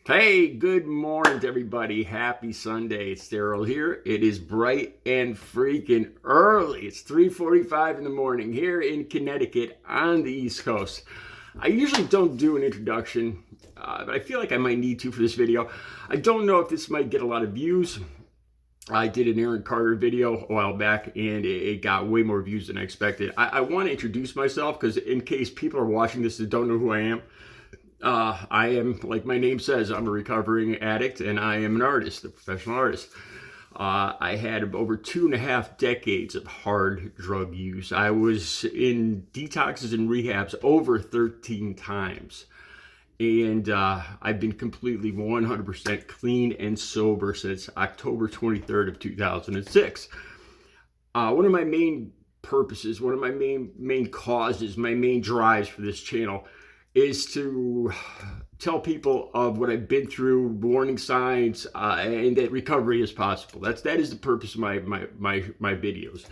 Hey, good morning to everybody. Happy Sunday. It's Daryl here. It is bright and freaking early. It's 3:45 in the morning here in Connecticut on the East Coast. I usually don't do an introduction, but I feel like I might need to for this video. I don't know if this might get a lot of views. I did an Aaron Carter video a while back and it got way more views than I expected. I want to introduce myself because in case people are watching this that don't know who I am, I am, like my name says, I'm a recovering addict and I am an artist, a professional artist. I had over 2.5 decades of hard drug use. I was in detoxes and rehabs over 13 times. And I've been completely 100% clean and sober since October 23rd of 2006. One of my main purposes, one of my main causes, my main drives for this channel is to tell people of what I've been through, warning signs, and that recovery is possible. That is the purpose of my videos.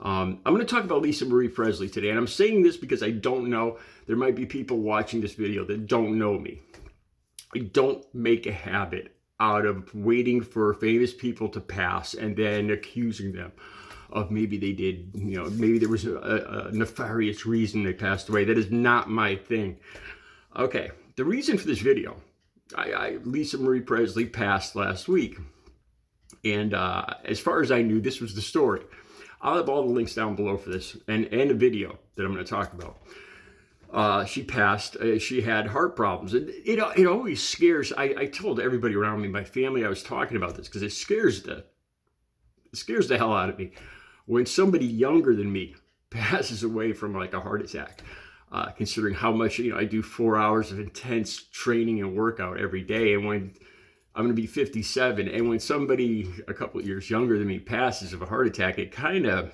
I'm going to talk about Lisa Marie Presley today, and I'm saying this because I don't know. There might be people watching this video that don't know me. I don't make a habit out of waiting for famous people to pass and then accusing them of maybe they did, maybe there was a nefarious reason they passed away. That is not my thing. Okay, the reason for this video, Lisa Marie Presley passed last week. And as far as I knew, this was the story. I'll have all the links down below for this and a video that I'm going to talk about. She passed. She had heart problems. And it always scares. I told everybody around me, my family, I was talking about this because it scares the hell out of me when somebody younger than me passes away from like a heart attack. Considering how much I do 4 hours of intense training and workout every day, and when I'm going to be 57, and when somebody a couple of years younger than me passes of a heart attack, it kind of,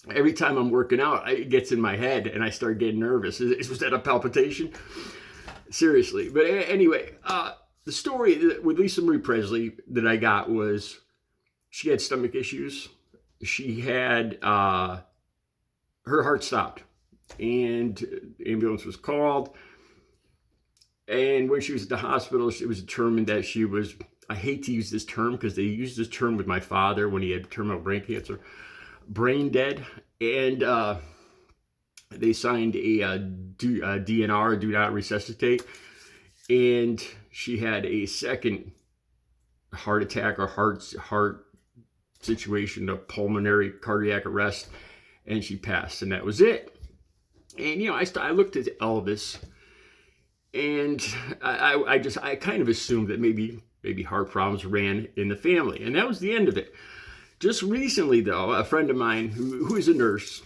every time I'm working out, it gets in my head and I start getting nervous. Was that a palpitation? Seriously. But anyway, the story with Lisa Marie Presley that I got was she had stomach issues. She had, her heart stopped and ambulance was called. And when she was at the hospital, it was determined that she was, I hate to use this term because they used this term with my father when he had terminal brain cancer, brain dead. And they signed a DNR, do not resuscitate. And she had a second heart attack or heart situation, a pulmonary cardiac arrest, and she passed, and that was it. And I looked at all of this, and I kind of assumed that maybe heart problems ran in the family, and that was the end of it. Just recently, though, a friend of mine who is a nurse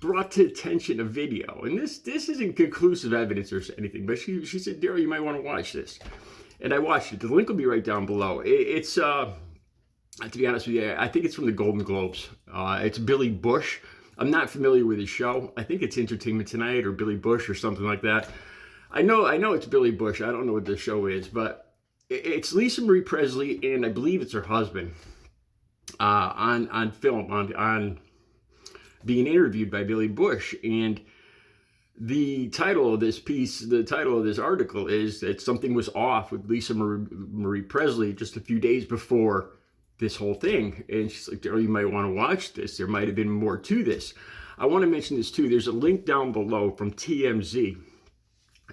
brought to attention a video, and this isn't conclusive evidence or anything, but she said, Daryl, you might want to watch this, and I watched it. The link will be right down below. It's to be honest with you, I think it's from the Golden Globes. It's Billy Bush. I'm not familiar with his show. I think it's Entertainment Tonight or Billy Bush or something like that. I know it's Billy Bush. I don't know what the show is, but it's Lisa Marie Presley, and I believe it's her husband on film, on being interviewed by Billy Bush. And the title of this piece, the title of this article is that something was off with Lisa Marie Presley just a few days before this whole thing. And she's like, Daryl, you might want to watch this. There might have been more to this. I want to mention this too. There's a link down below from TMZ.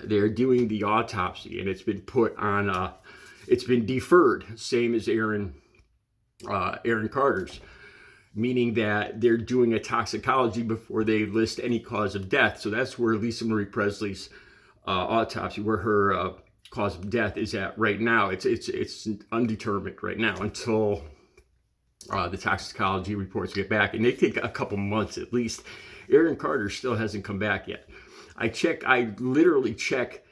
They're doing the autopsy, and it's been put on, it's been deferred, same as Aaron Carter's, meaning that they're doing a toxicology before they list any cause of death. So that's where Lisa Marie Presley's autopsy, where her cause of death is at right now. It's undetermined right now until the toxicology reports get back, and they take a couple months at least. Aaron Carter still hasn't come back yet. I literally check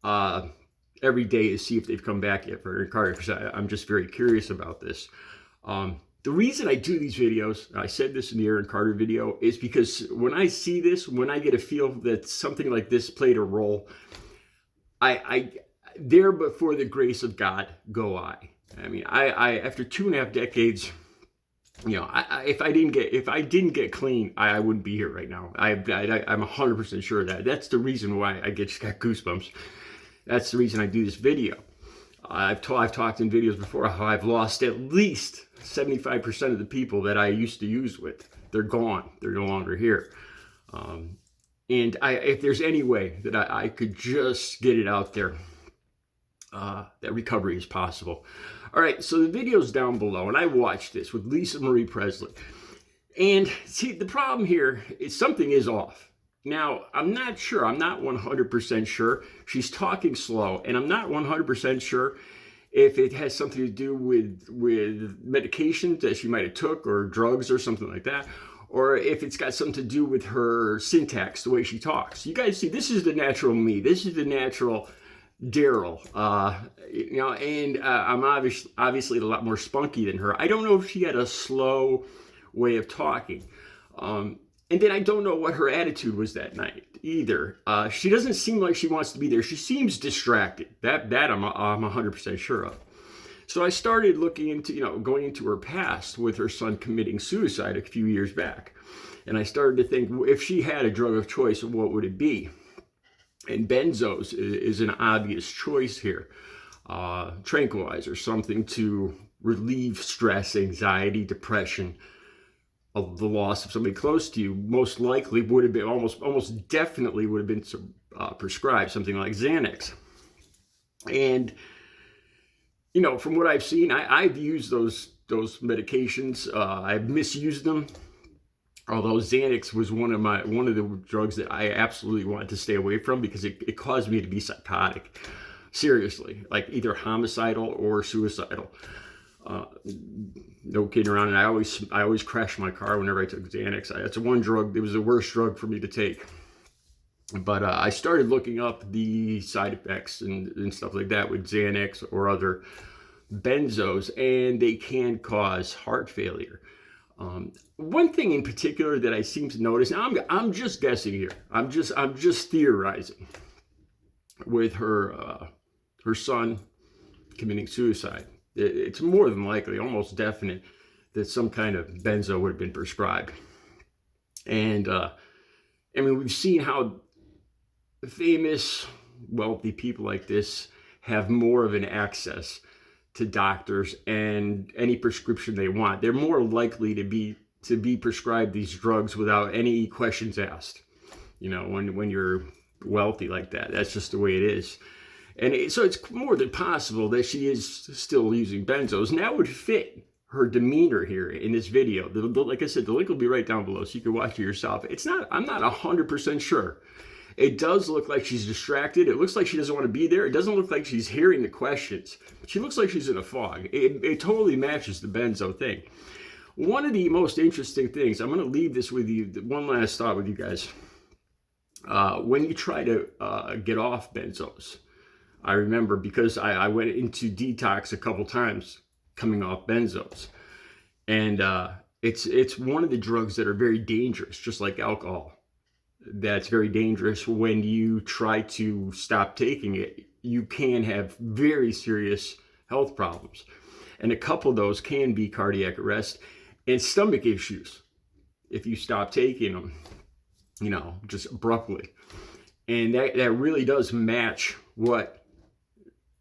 every day to see if they've come back yet for Aaron Carter, because I'm just very curious about this. The reason I do these videos, I said this in the Aaron Carter video, is because when I see this, when I get a feel that something like this played a role, there but for the grace of God go I. I mean, I after 2.5 decades, if I didn't get clean, I wouldn't be here right now. I'm 100% sure of that. That's the reason why I just got goosebumps. That's the reason I do this video. I've talked in videos before how I've lost at least 75% of the people that I used to use with. They're gone. They're no longer here. And if there's any way that I could just get it out there, that recovery is possible. All right, so the video's down below, and I watched this with MARIE Presley. And see, the problem here is something is off. Now, I'm not sure. I'm not 100% sure. She's talking slow, and I'm not 100% sure if it has something to do with medications that she might have took or drugs or something like that, or if it's got something to do with her syntax, the way she talks. You guys see, this is the natural me. This is the natural Daryl. You know, and I'm obviously a lot more spunky than her. I don't know if she had a slow way of talking. And then I don't know what her attitude was that night either. She doesn't seem like she wants to be there. She seems distracted. That I'm 100% sure of. So I started looking into, going into her past with her son committing suicide a few years back. And I started to think, if she had a drug of choice, what would it be? And benzos is an obvious choice here. Tranquilizer, something to relieve stress, anxiety, depression, of the loss of somebody close to you. Most likely would have been, almost definitely would have been prescribed something like Xanax. And from what I've seen, I've used those medications. I've misused them. Although Xanax was one of the drugs that I absolutely wanted to stay away from because it caused me to be psychotic. Seriously, like either homicidal or suicidal. No kidding around. And I always crashed my car whenever I took Xanax. That's one drug. It was the worst drug for me to take. But I started looking up the side effects and stuff like that with Xanax or other benzos, and they can cause heart failure. One thing in particular that I seem to notice, now I'm just guessing here. I'm just theorizing with her son committing suicide. It's more than likely, almost definite, that some kind of benzo would have been prescribed. And we've seen how famous, wealthy people like this have more of an access to doctors and any prescription they want. They're more likely to be prescribed these drugs without any questions asked. When you're wealthy like that, that's just the way it is. And so it's more than possible that she is still using benzos, and that would fit her demeanor here in this video. Like I said, the link will be right down below so you can watch it yourself. I'm not 100% sure. It does look like she's distracted. It looks like she doesn't want to be there. It doesn't look like she's hearing the questions. She looks like she's in a fog. It totally matches the benzo thing. One of the most interesting things, I'm going to leave this with you, one last thought with you guys. When you try to get off benzos, I remember because I went into detox a couple times coming off benzos. And it's one of the drugs that are very dangerous, just like alcohol. That's very dangerous. When you try to stop taking it, you can have very serious health problems. And a couple of those can be cardiac arrest and stomach issues if you stop taking them, just abruptly. And that really does match what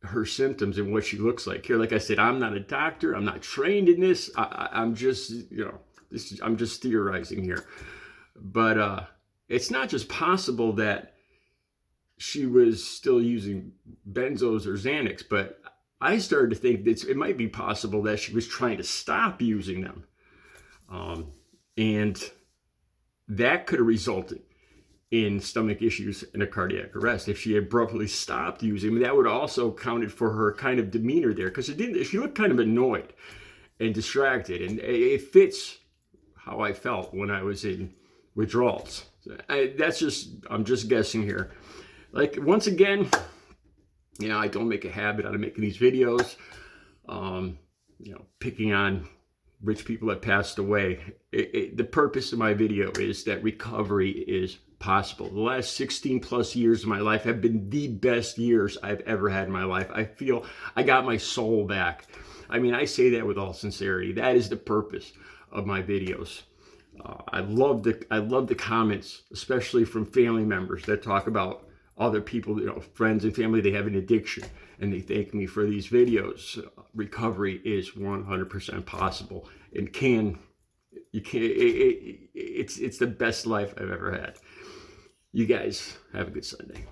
her symptoms and what she looks like here. Like I said, I'm not a doctor. I'm not trained in this. I'm just, I'm just theorizing here. But it's not just possible that she was still using benzos or Xanax, but I started to think that it might be possible that she was trying to stop using them. And that could have resulted in stomach issues and a cardiac arrest. If she abruptly stopped using them, that would also counted for her kind of demeanor there, because she looked kind of annoyed and distracted, and it fits how I felt when I was in withdrawals. I'm just guessing here. Like, once again, I don't make a habit out of making these videos, picking on rich people that passed away. The purpose of my video is that recovery is possible. The last 16 plus years of my life have been the best years I've ever had in my life. I feel I got my soul back. I say that with all sincerity. That is the purpose of my videos. I love the comments, especially from family members that talk about other people, friends and family, they have an addiction and they thank me for these videos. Recovery is 100% possible and it's the best life I've ever had. You guys have a good Sunday.